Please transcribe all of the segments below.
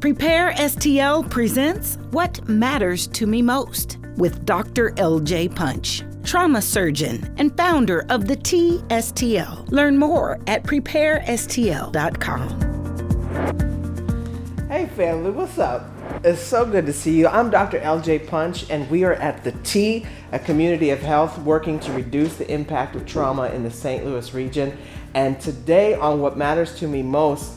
Prepare STL presents What Matters to Me Most with Dr. LJ Punch, trauma surgeon and founder of the TSTL. Learn more at preparestl.com. Hey family, what's up? It's so good to see you. I'm Dr. LJ Punch, and we are at the T, a community of health working to reduce the impact of trauma in the St. Louis region. And today on What Matters to Me Most,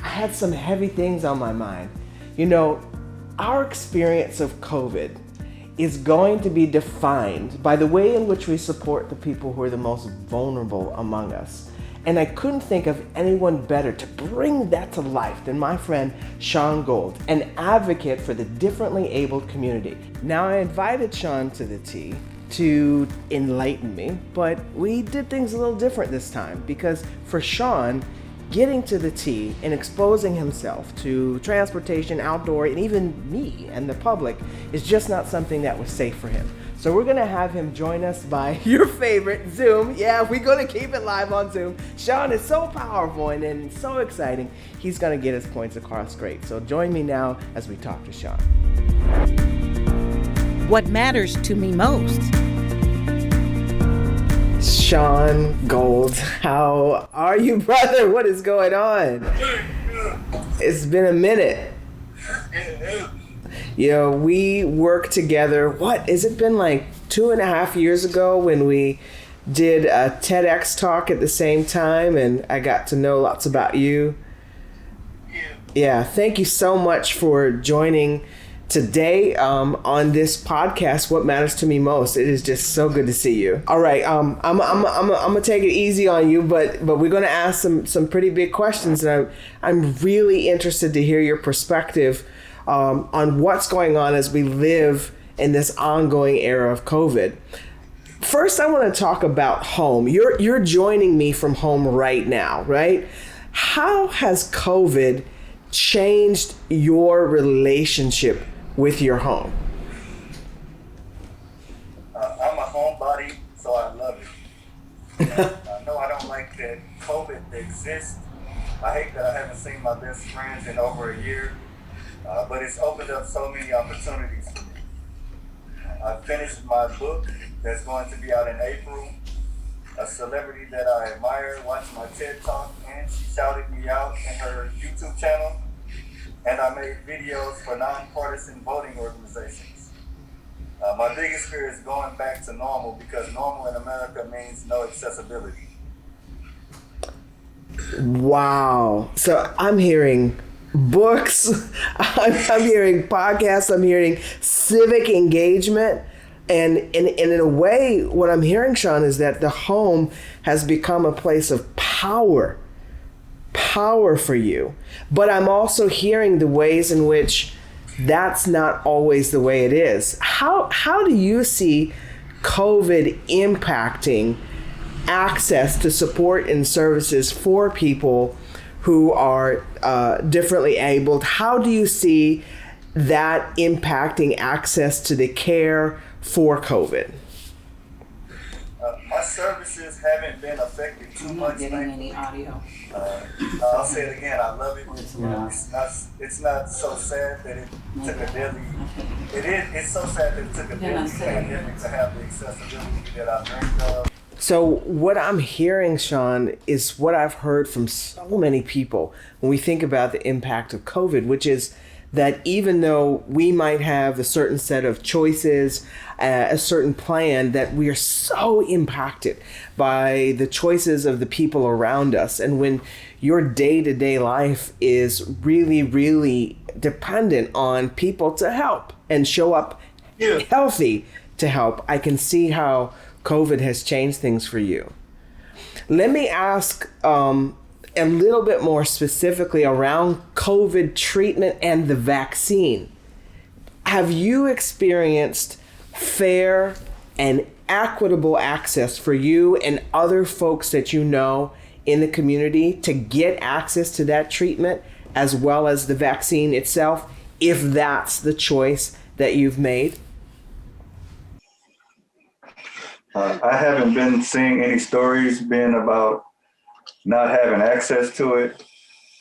I had some heavy things on my mind. You know, our experience of COVID is going to be defined by the way in which we support the people who are the most vulnerable among us. And I couldn't think of anyone better to bring that to life than my friend Sean Gold, an advocate for the differently abled community. Now, I invited Sean to the T to enlighten me, but we did things a little different this time because for Sean, getting to the T and exposing himself to transportation, outdoor, and even me and the public is just not something that was safe for him. So we're gonna have him join us by your favorite, Zoom. Yeah, we're gonna keep it live on Zoom. Sean is so powerful and so exciting. He's gonna get his points across great. So join me now as we talk to Sean. What matters to me most? Sean Gold, how are you, brother? What is going on? It's been a minute. You know, we worked together, what, has it been like 2.5 years ago when we did a TEDx talk at the same time and I got to know lots about you? Yeah, thank you so much for joining today on this podcast, What Matters to Me Most. It is just so good to see you. All right, I'm gonna take it easy on you, but we're gonna ask some pretty big questions, and I'm really interested to hear your perspective on what's going on as we live in this ongoing era of COVID. First, I want to talk about home. You're joining me from home right now, right? How has COVID changed your relationship with your home? I'm a homebody, so I love it. I know I don't like that COVID exists. I hate that I haven't seen my best friends in over a year, but it's opened up so many opportunities for me. I finished my book that's going to be out in April. A celebrity that I admire watched my TED Talk and she shouted me out in her YouTube channel. And I made videos for nonpartisan voting organizations. My biggest fear is going back to normal because normal in America means no accessibility. Wow. So I'm hearing books, I'm hearing podcasts, I'm hearing civic engagement. And in a way, what I'm hearing, Sean, is that the home has become a place of power for you. But I'm also hearing the ways in which that's not always the way it is. How do you see COVID impacting access to support and services for people who are differently abled? How do you see that impacting access to the care for COVID? My services haven't been affected too much. I'm not getting any audio. I'll say it again. I love it. It's not so sad that it took a deadly. It's so sad that it took a deadly pandemic to have the accessibility that I dreamed of. So what I'm hearing, Sean, is what I've heard from so many people when we think about the impact of COVID, which is that even though we might have a certain set of choices, a certain plan, that we are so impacted by the choices of the people around us. And when your day-to-day life is really, really dependent on people to help and show up healthy to help, I can see how COVID has changed things for you. Let me ask a little bit more specifically around COVID treatment and the vaccine. Have you experienced fair and equitable access for you and other folks that you know in the community to get access to that treatment as well as the vaccine itself, if that's the choice that you've made? I haven't been seeing any stories being about not having access to it.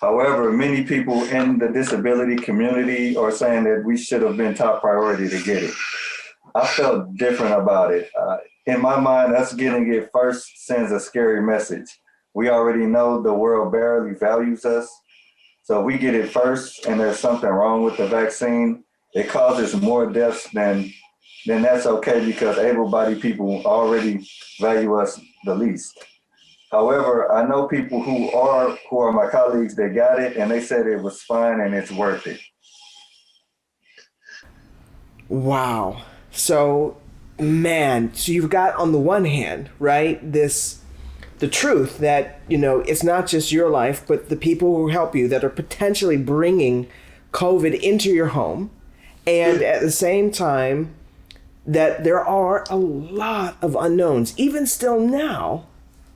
However, many people in the disability community are saying that we should have been top priority to get it. I felt different about it. In my mind, us getting it first sends a scary message. We already know the world barely values us. So if we get it first and there's something wrong with the vaccine, it causes more deaths then that's okay because able-bodied people already value us the least. However, I know people who are my colleagues that got it and they said it was fine and it's worth it. Wow. So, man, so you've got on the one hand, right, the truth that, it's not just your life, but the people who help you that are potentially bringing COVID into your home. And at the same time, that there are a lot of unknowns, even still now,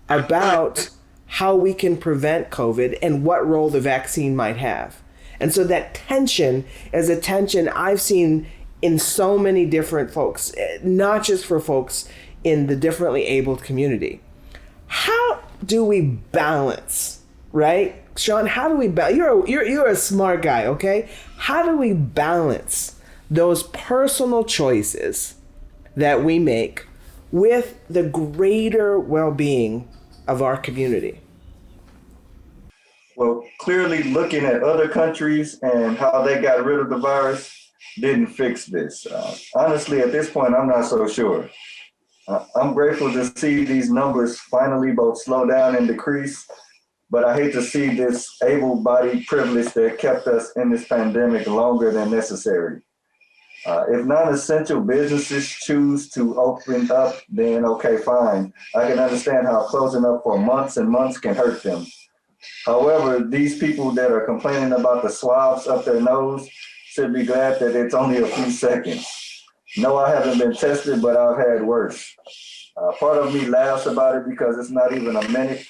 about how we can prevent COVID and what role the vaccine might have. And so that tension is a tension I've seen in so many different folks, not just for folks in the differently abled community. How do we balance, right? Sean, how do we balance? You're a smart guy, okay? How do we balance those personal choices that we make with the greater well-being of our community? Well, clearly looking at other countries and how they got rid of the virus didn't fix this. Honestly, at this point, I'm not so sure. I'm grateful to see these numbers finally both slow down and decrease, but I hate to see this able-bodied privilege that kept us in this pandemic longer than necessary. If non-essential businesses choose to open up, then okay, fine. I can understand how closing up for months and months can hurt them. However, these people that are complaining about the swabs up their nose should be glad that it's only a few seconds. No, I haven't been tested, but I've had worse. Part of me laughs about it because it's not even a minute.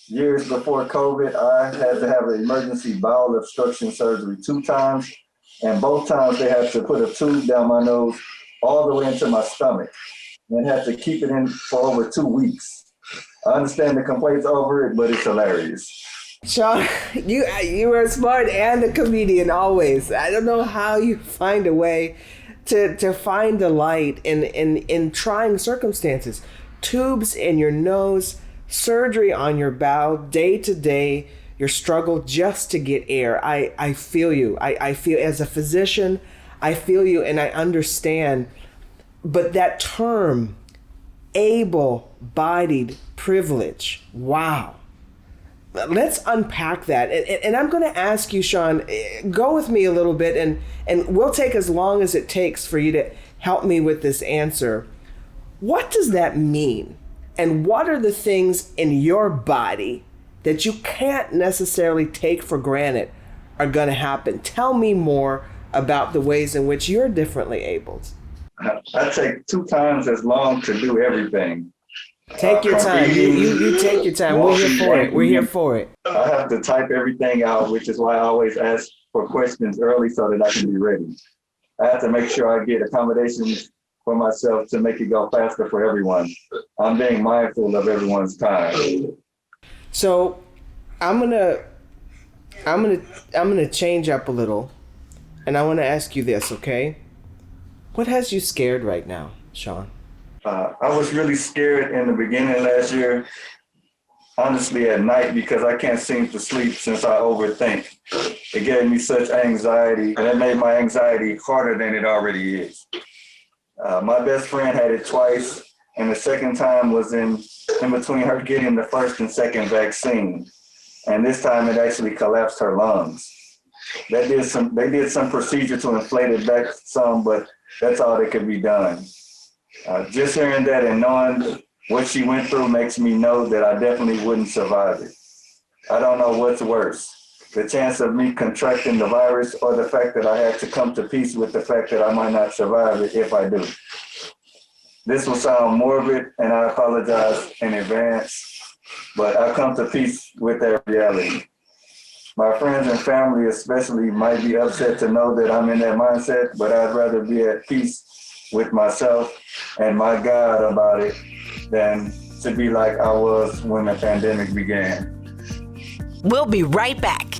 Years before COVID, I had to have an emergency bowel obstruction surgery 2 times. And both times they had to put a tube down my nose all the way into my stomach and had to keep it in for over 2 weeks. I understand the complaints over it, but it's hilarious. Sean, you are smart and a comedian always. I don't know how you find a way to find the light in trying circumstances. Tubes in your nose, surgery on your bowel, day to day, your struggle just to get air. I feel you. I feel, as a physician, I feel you and I understand. But that term, able-bodied privilege, wow. Let's unpack that. And I'm going to ask you, Sean, go with me a little bit and we'll take as long as it takes for you to help me with this answer. What does that mean? And what are the things in your body that you can't necessarily take for granted are going to happen? Tell me more about the ways in which you're differently abled. I take 2 times as long to do everything. Take your time. You take your time. We're here for it. We're here for it. I have to type everything out, which is why I always ask for questions early so that I can be ready. I have to make sure I get accommodations for myself to make it go faster for everyone. I'm being mindful of everyone's time. So I'm gonna change up a little, and I want to ask you this, okay? What has you scared right now, Sean? I was really scared in the beginning last year, honestly at night, because I can't seem to sleep since I overthink. It gave me such anxiety, and it made my anxiety harder than it already is. My best friend had it twice, and the second time was in between her getting the first and second vaccine. And this time it actually collapsed her lungs. They did some procedure to inflate it back some, but that's all that could be done. Just hearing that and knowing what she went through makes me know that I definitely wouldn't survive it. I don't know what's worse, the chance of me contracting the virus or the fact that I had to come to peace with the fact that I might not survive it if I do. This will sound morbid, and I apologize in advance, but I've come to peace with that reality. My friends and family especially might be upset to know that I'm in that mindset, but I'd rather be at peace with myself and my God about it than to be like I was when the pandemic began. We'll be right back.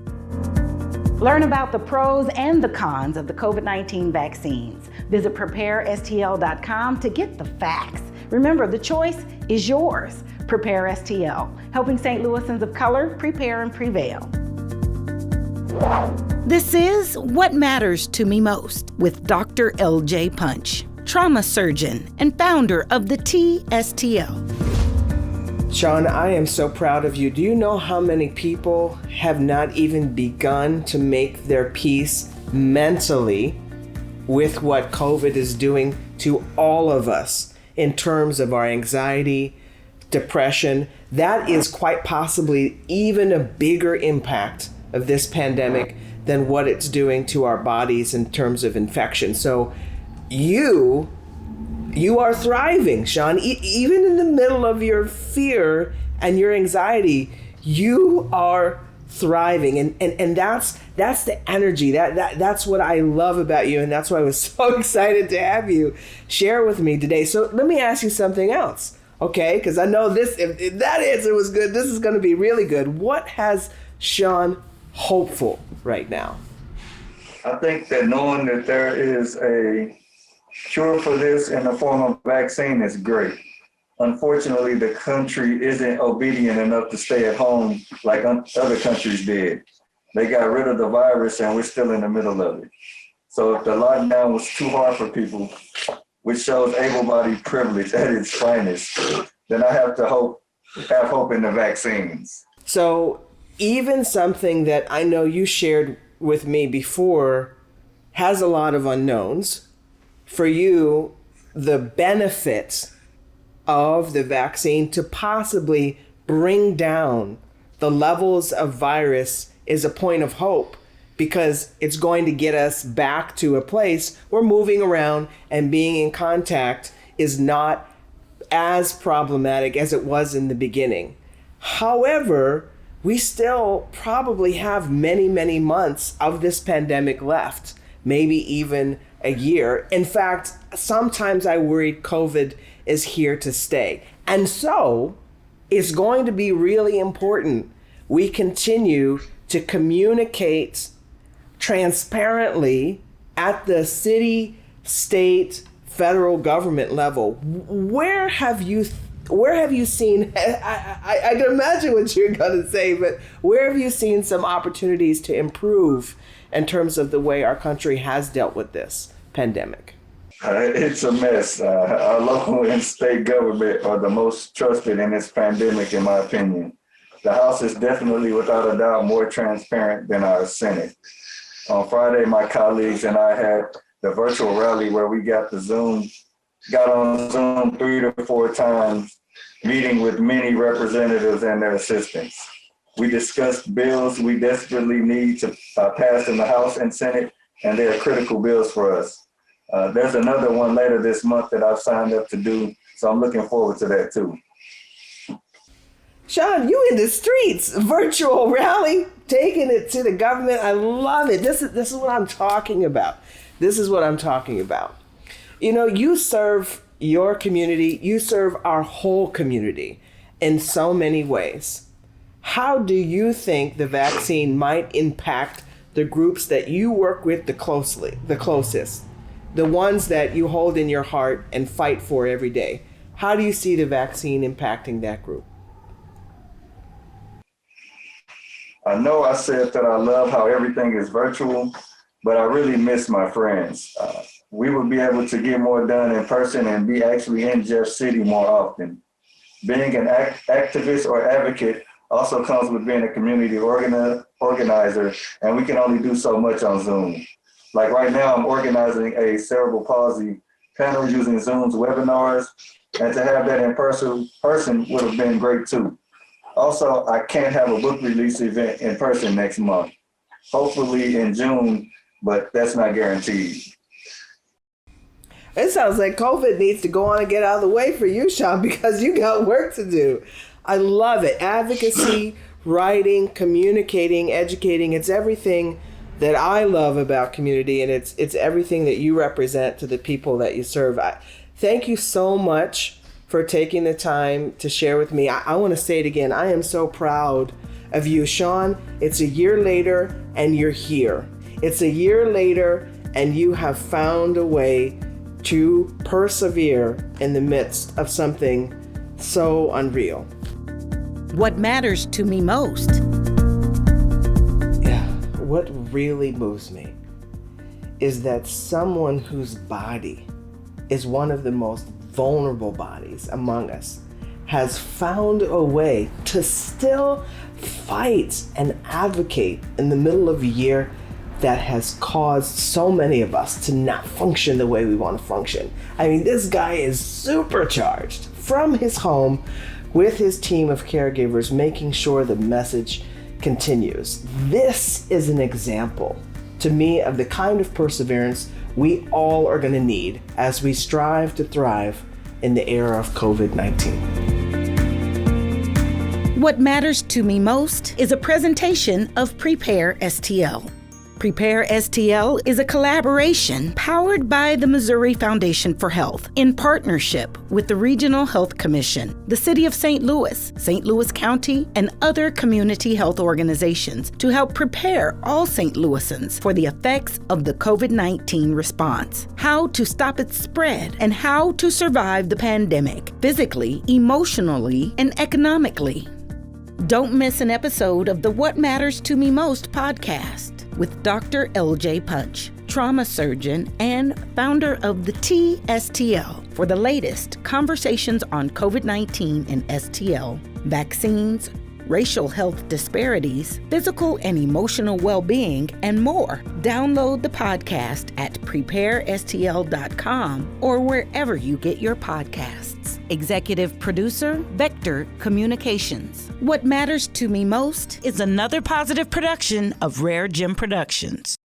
Learn about the pros and the cons of the COVID-19 vaccines. Visit preparestl.com to get the facts. Remember, the choice is yours. Prepare STL, helping St. Louisans of color prepare and prevail. This is What Matters to Me Most with Dr. LJ Punch, trauma surgeon and founder of the TSTL. Sean, I am so proud of you. Do you know how many people have not even begun to make their peace mentally with what COVID is doing to all of us in terms of our anxiety, depression? That is quite possibly even a bigger impact of this pandemic than what it's doing to our bodies in terms of infection. So you are thriving, Sean. Even in the middle of your fear and your anxiety, you are thriving. And that's the energy. That's what I love about you. And that's why I was so excited to have you share with me today. So let me ask you something else, okay? Because I know this, if that answer was good, this is going to be really good. What has Sean hopeful right now? I think that knowing that there is a cure for this in the form of vaccine is great. Unfortunately, the country isn't obedient enough to stay at home like other countries did. They got rid of the virus and we're still in the middle of it. So if the lockdown was too hard for people, which shows able-bodied privilege at its finest, then I have hope in the vaccines. So even something that I know you shared with me before has a lot of unknowns. For you, the benefits of the vaccine to possibly bring down the levels of virus is a point of hope, because it's going to get us back to a place where moving around and being in contact is not as problematic as it was in the beginning. However, we still probably have many, many months of this pandemic left, maybe even a year. In fact, sometimes I worry COVID is here to stay. And so it's going to be really important we continue to communicate transparently at the city, state, federal government level. Where have you seen, I can imagine what you're going to say, but where have you seen some opportunities to improve in terms of the way our country has dealt with this pandemic? It's a mess. Our local and state government are the most trusted in this pandemic, in my opinion. The House is definitely, without a doubt, more transparent than our Senate. On Friday, my colleagues and I had the virtual rally where we got on Zoom 3 to 4 times, meeting with many representatives and their assistants. We discussed bills we desperately need to pass in the House and Senate, and they are critical bills for us. There's another one later this month that I've signed up to do, so I'm looking forward to that too. Sean, you in the streets, virtual rally, taking it to the government. I love it. This is what I'm talking about. This is what I'm talking about. You know, you serve your community, you serve our whole community in so many ways. How do you think the vaccine might impact the groups that you work with the closest, the ones that you hold in your heart and fight for every day? How do you see the vaccine impacting that group? I know I said that I love how everything is virtual, but I really miss my friends. We would be able to get more done in person and be actually in Jeff City more often. Being an activist or advocate also comes with being a community organizer, and we can only do so much on Zoom. Like right now, I'm organizing a cerebral palsy panel using Zoom's webinars, and to have that in person would have been great too. Also, I can't have a book release event in person next month. Hopefully in June, but that's not guaranteed. It sounds like COVID needs to go on and get out of the way for you, Sean, because you got work to do. I love it. Advocacy, writing, communicating, educating, it's everything that I love about community, and it's everything that you represent to the people that you serve. Thank you so much for taking the time to share with me. I want to say it again. I am so proud of you. Sean, it's a year later and you're here. It's a year later and you have found a way to persevere in the midst of something so unreal. What matters to me most? Yeah, what really moves me is that someone whose body is one of the most vulnerable bodies among us has found a way to still fight and advocate in the middle of a year that has caused so many of us to not function the way we want to function. I mean, this guy is supercharged from his home with his team of caregivers, making sure the message continues. This is an example to me of the kind of perseverance we all are going to need as we strive to thrive in the era of COVID-19. What matters to me most is a presentation of Prepare STL. Prepare STL is a collaboration powered by the Missouri Foundation for Health in partnership with the Regional Health Commission, the City of St. Louis County, and other community health organizations to help prepare all St. Louisans for the effects of the COVID-19 response, how to stop its spread, and how to survive the pandemic physically, emotionally, and economically. Don't miss an episode of the What Matters to Me Most podcast with Dr. LJ Punch, trauma surgeon and founder of the TSTL, for the latest conversations on COVID-19 and STL, vaccines, racial health disparities, physical and emotional well-being, and more. Download the podcast at preparestl.com or wherever you get your podcasts. Executive producer, Vector Communications. What Matters to Me Most is another positive production of Rare Gem Productions.